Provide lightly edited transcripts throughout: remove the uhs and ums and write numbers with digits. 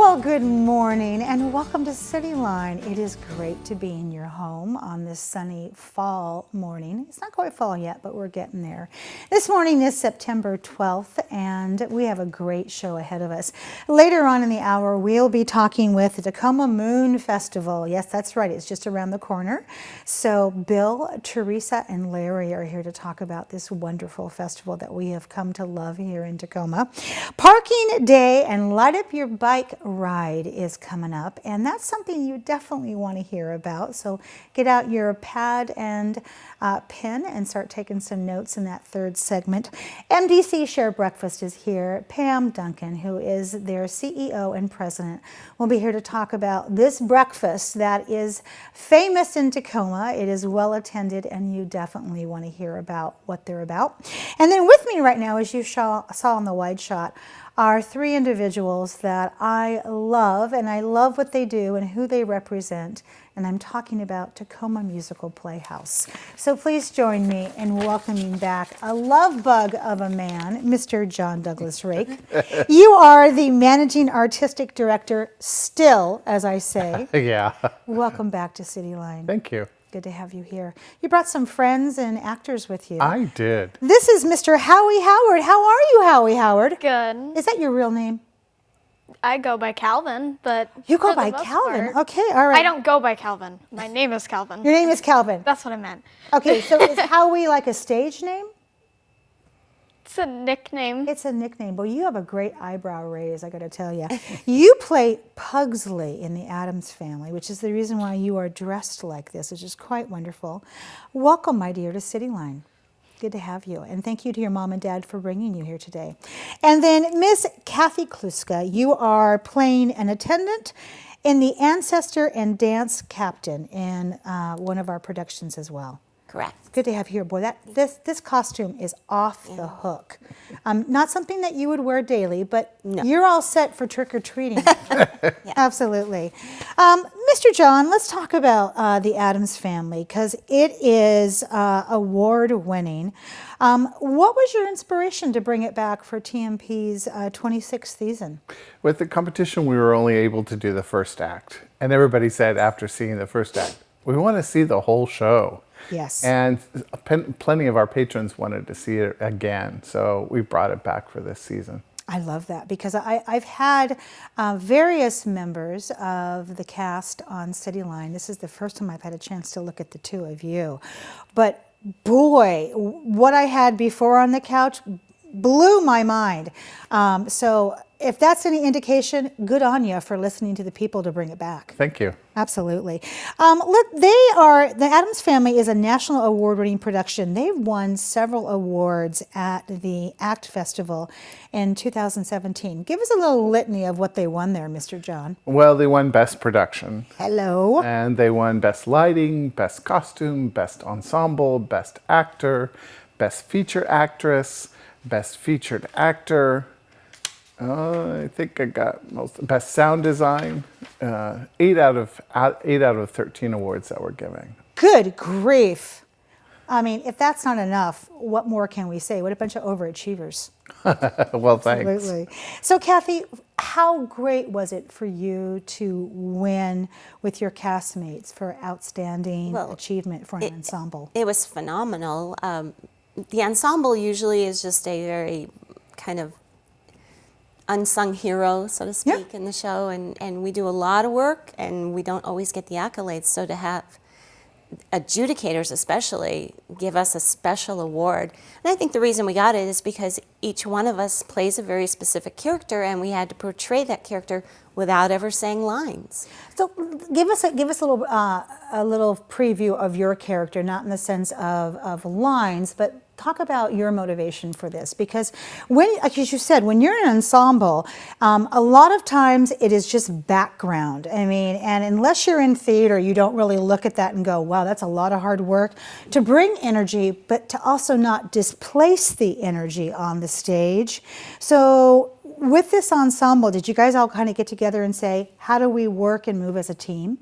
Well, good morning and welcome to CityLine. It is great to be in your home on this sunny fall morning. It's not quite fall yet, but we're getting there. This morning is September 12th and we have a great show ahead of us. Later on in the hour, we'll be talking with the Tacoma Moon Festival. Yes, that's right. It's just around the corner. So Bill, Teresa, and Larry are here to talk about this wonderful festival that we have come to love here in Tacoma. Parking Day and Light Up Your Bike ride is coming up, and that's something you definitely want to hear about. So get out your pad and pen and start taking some notes in that third segment. MDC Share Breakfast is here. Pam Duncan, who is their CEO and president, will be here to talk about this breakfast that is famous in Tacoma. It is well attended, and you definitely want to hear about what they're about. And then with me right now, as you saw on the wide shot, are three individuals that I love, and I love what they do and who they represent, and I'm talking about Tacoma Musical Playhouse. So please join me in welcoming back a love bug of a man, Mr. Jon Douglas Rake. You are the managing artistic director still, as I say. Yeah. Welcome back to CityLine. Thank you. Good to have you here. You brought some friends and actors with you. I did. This is Mr. Howy Howard. How are you, Howy Howard? Good. Is that your real name? I go by Calvin, but you go for by the most Calvin. part, Okay, all right. I don't go by Calvin. My name is Calvin. Your name is Calvin. That's what I meant. Okay, so is Howy like a stage name? It's a nickname. It's a nickname. Well, you have a great eyebrow raise, I got to tell you. You play Pugsley in the Addams Family, which is the reason why you are dressed like this, which is quite wonderful. Welcome, my dear, to CityLine. Good to have you. And thank you to your mom and dad for bringing you here today. And then Miss Kathey Kluska, you are playing an attendant in the Ancestor and Dance Captain in one of our productions as well. Correct. Good to have you here. Boy, this costume is off the hook. Not something that you would wear daily, but No. you're all set for trick-or-treating. Yeah. Absolutely. Mr. Jon, let's talk about the Addams Family, because it is award-winning. What was your inspiration to bring it back for TMP's 26th season? With the competition, we were only able to do the first act. And everybody said after seeing the first act, we want to see the whole show. Yes. And plenty of our patrons wanted to see it again. So we brought it back for this season. I love that because I've had various members of the cast on CityLine. This is the first time I've had a chance to look at the two of you. But boy, what I had before on the couch blew my mind. So if that's any indication, good on you for listening to the people to bring it back. Thank you. Absolutely. The Addams Family is a national award-winning production. They've won several awards at the AACT Festival in 2017. Give us a little litany of what they won there, Mr. Jon. Well, they won Best Production. Hello. And they won Best Lighting, Best Costume, Best Ensemble, Best Actor, Best Feature Actress, Best Featured Actor. I think I got most Best Sound Design. 8 out of 13 awards that we're giving. Good grief. I mean, if that's not enough, what more can we say? What a bunch of overachievers. Well, thanks. Absolutely. So, Kathey, how great was it for you to win with your castmates for outstanding achievement for an ensemble? It was phenomenal. The ensemble usually is just a very kind of unsung hero, so to speak, in the show, and we do a lot of work, and we don't always get the accolades. So to have adjudicators especially give us a special award, and I think the reason we got it is because each one of us plays a very specific character, and we had to portray that character without ever saying lines. So give us a little preview of your character, not in the sense of lines, but talk about your motivation for this, because as you said, when you're in an ensemble, a lot of times it is just background. I mean, and unless you're in theater, you don't really look at that and go, wow, that's a lot of hard work to bring energy, but to also not displace the energy on the stage. So with this ensemble, did you guys all kind of get together and say, how do we work and move as a team?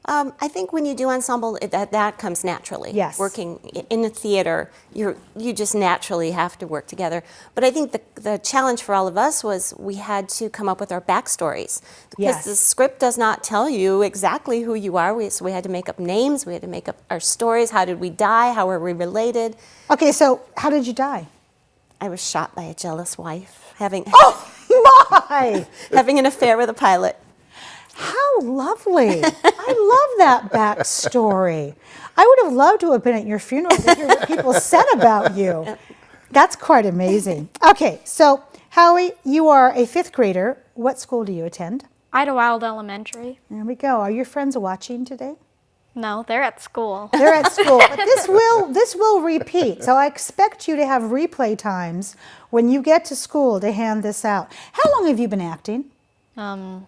I think when you do ensemble, that comes naturally. Yes. Working in a theater, you just naturally have to work together. But I think the challenge for all of us was we had to come up with our backstories. Because Yes. the script does not tell you exactly who you are. So we had to make up names, we had to make up our stories. How did we die? How are we related? Okay, so how did you die? I was shot by a jealous wife, having My! having an affair with a pilot. How lovely. I love that backstory. I would have loved to have been at your funeral to hear what people said about you. That's quite amazing. Okay, so Howie, you are a 5th grader. What school do you attend? Idlewild Elementary. There we go. Are your friends watching today? No, they're at school. They're at school, but this will repeat. So I expect you to have replay times when you get to school to hand this out. How long have you been acting? 3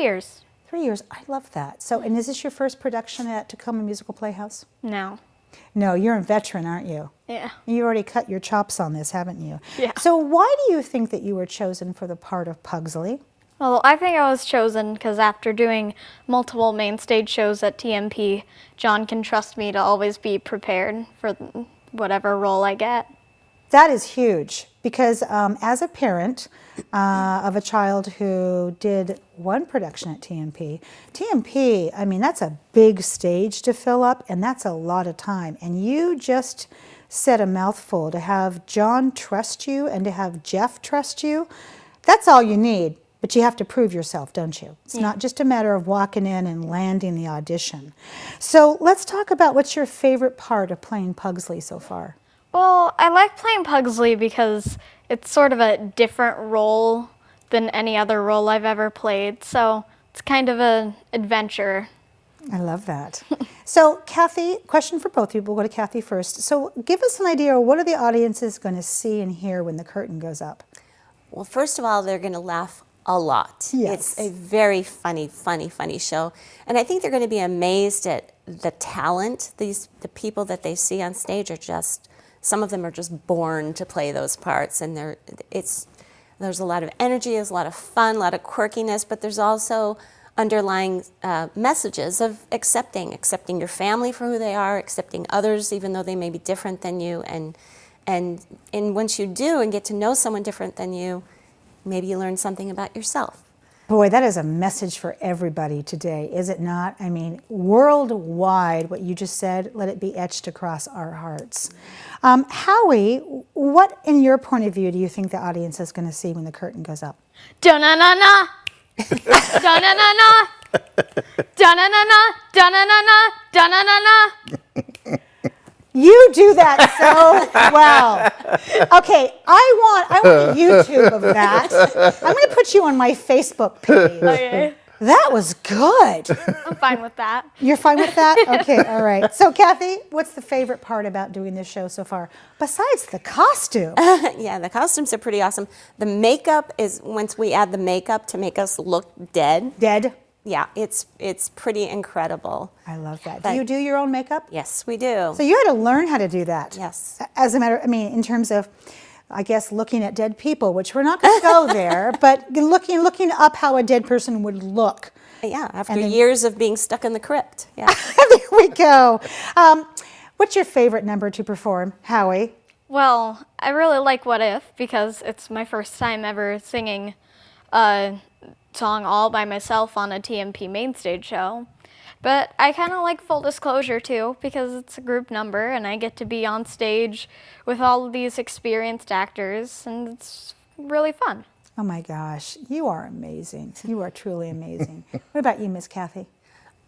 years. 3 years. I love that. So, and is this your first production at Tacoma Musical Playhouse? No. No, you're a veteran, aren't you? Yeah. You already cut your chops on this, haven't you? Yeah. So why do you think that you were chosen for the part of Pugsley? Well, I think I was chosen because after doing multiple Mainstage shows at TMP, Jon can trust me to always be prepared for whatever role I get. That is huge because as a parent of a child who did one production at TMP, I mean, that's a big stage to fill up and that's a lot of time. And you just said a mouthful. To have Jon trust you and to have Jeff trust you, that's all you need. But you have to prove yourself, don't you? It's not just a matter of walking in and landing the audition. So let's talk about what's your favorite part of playing Pugsley so far. Well, I like playing Pugsley because it's sort of a different role than any other role I've ever played. So it's kind of an adventure. I love that. So Kathey, question for both of you. We'll go to Kathey first. So give us an idea of what are the audiences going to see and hear when the curtain goes up? Well, first of all, they're going to laugh a lot. Yes. It's a very funny show. And I think they're going to be amazed at the talent. The people that they see on stage are just, some of them are just born to play those parts. And there's a lot of energy, there's a lot of fun, a lot of quirkiness, but there's also underlying messages of accepting your family for who they are, accepting others even though they may be different than you. And once you do and get to know someone different than you, maybe you learn something about yourself. Boy, that is a message for everybody today, is it not? I mean, worldwide, what you just said, let it be etched across our hearts. Howie, what, in your point of view, do you think the audience is going to see when the curtain goes up? Da-na-na-na! Da-na-na-na! Da-na-na-na! Da-na-na-na! Da-na-na-na! You do that so well. Okay, I want a YouTube of that. I'm going to put you on my Facebook page. Okay. That was good. I'm fine with that. You're fine with that? Okay, all right. So Kathey, what's the favorite part about doing this show so far? Besides the costume. Yeah, the costumes are pretty awesome. The makeup is, once we add the makeup to make us look dead. Dead? Yeah, it's pretty incredible. I love that. Do you do your own makeup? Yes, we do. So you had to learn how to do that. Yes. As a matter, I mean, in terms of, I guess, looking at dead people, which we're not going to go there, but looking up how a dead person would look. Yeah, after years of being stuck in the crypt. Yeah. There we go. What's your favorite number to perform, Howie? Well, I really like What If because it's my first time ever singing a song all by myself on a TMP Mainstage show. But I kind of like Full Disclosure too because it's a group number and I get to be on stage with all of these experienced actors and it's really fun. Oh my gosh, you are amazing. You are truly amazing. What about you, Miss Kathey?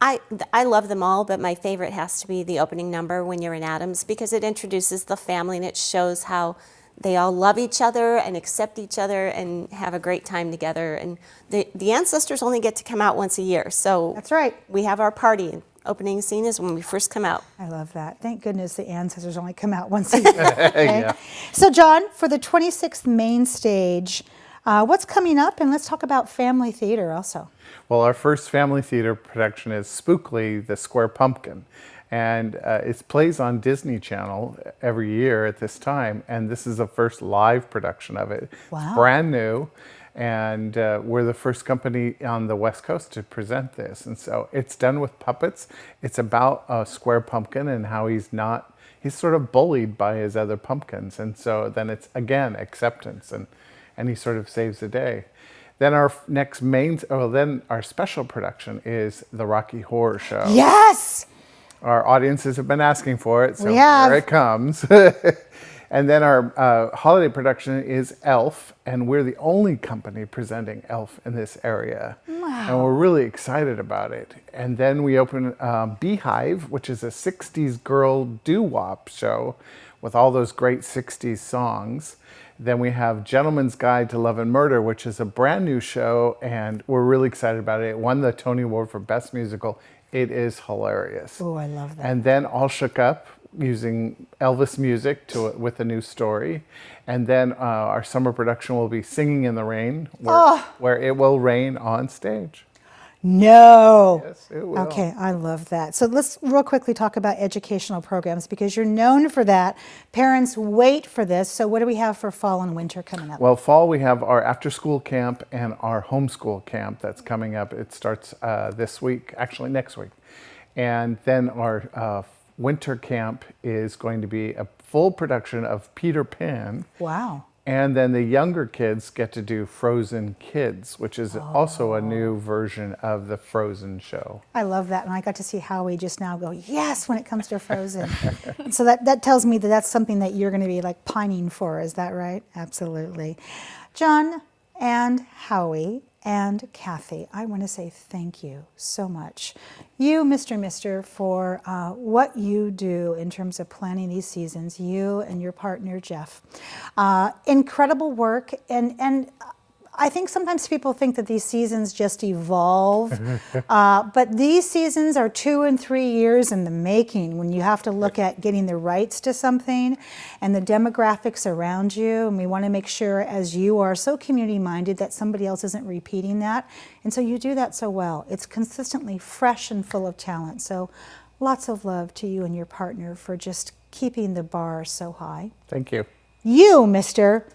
I love them all, but my favorite has to be the opening number when you're in Addams because it introduces the family and it shows how they all love each other and accept each other and have a great time together. And the ancestors only get to come out once a year. So That's right. We have our party. Opening scene is when we first come out. I love that. Thank goodness the ancestors only come out once a year. Okay? Yeah. So Jon, for the 26th Mainstage, what's coming up? And let's talk about family theater also. Well, our first family theater production is Spookly, the Square Pumpkin. And it plays on Disney Channel every year at this time. And this is the first live production of it. Wow. It's brand new. And we're the first company on the West Coast to present this. And so it's done with puppets. It's about a square pumpkin and how he's sort of bullied by his other pumpkins. And so then it's, again, acceptance, and he sort of saves the day. Then our then our special production is the Rocky Horror Show. Yes! Our audiences have been asking for it, so We have. here it comes. And then our holiday production is Elf, and we're the only company presenting Elf in this area. Wow. And we're really excited about it. And then we open Beehive, which is a 60s girl doo-wop show with all those great 60s songs. Then we have Gentleman's Guide to Love and Murder, which is a brand new show, and we're really excited about it. It won the Tony Award for Best Musical. It is hilarious. Oh, I love that. And then All Shook Up, using Elvis music with a new story. And then our summer production will be Singing in the Rain, where it will rain on stage. No. Yes, it will. Okay, I love that. So let's real quickly talk about educational programs, because you're known for that. Parents wait for this. So what do we have for fall and winter coming up? Well, fall we have our after-school camp and our homeschool camp that's coming up. It starts this week, actually next week. And then our winter camp is going to be a full production of Peter Pan. Wow. And then the younger kids get to do Frozen Kids, which is also a new version of the Frozen show. I love that. And I got to see Howy just now go, yes, when it comes to Frozen. So that tells me that that's something that you're going to be like pining for. Is that right? Absolutely. Jon and Howy and Kathey, I want to say thank you so much. You, Mister, for what you do in terms of planning these seasons, you and your partner, Jeff. Incredible work. And I think sometimes people think that these seasons just evolve, but these seasons are 2 and 3 years in the making when you have to look at getting the rights to something and the demographics around you. And we want to make sure, as you are so community-minded, that somebody else isn't repeating that. And so you do that so well. It's consistently fresh and full of talent. So lots of love to you and your partner for just keeping the bar so high. Thank you. You, Mister.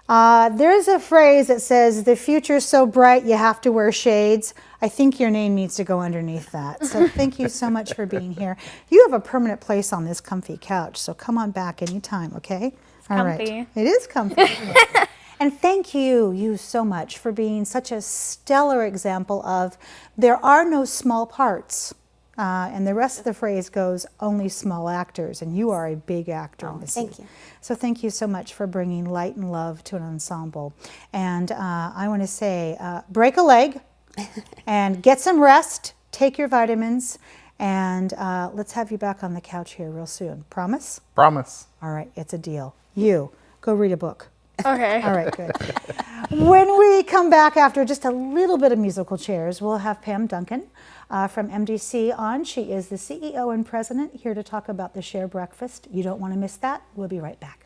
There's a phrase that says, the future's so bright you have to wear shades. I think your name needs to go underneath that. So thank you so much for being here. You have a permanent place on this comfy couch, so come on back anytime, okay? All right. Comfy. It is comfy. And thank you so much for being such a stellar example of there are no small parts. And the rest of the phrase goes, only small actors, and you are a big actor, Missy. Thank you. So thank you so much for bringing light and love to an ensemble. And I want to say, break a leg and get some rest, take your vitamins, and let's have you back on the couch here real soon. Promise? Promise. All right, it's a deal. You, go read a book. Okay. All right, good. When we come back after just a little bit of musical chairs, we'll have Pam Duncan from MDC on. She is the CEO and president, here to talk about the Share Breakfast. You don't want to miss that. We'll be right back.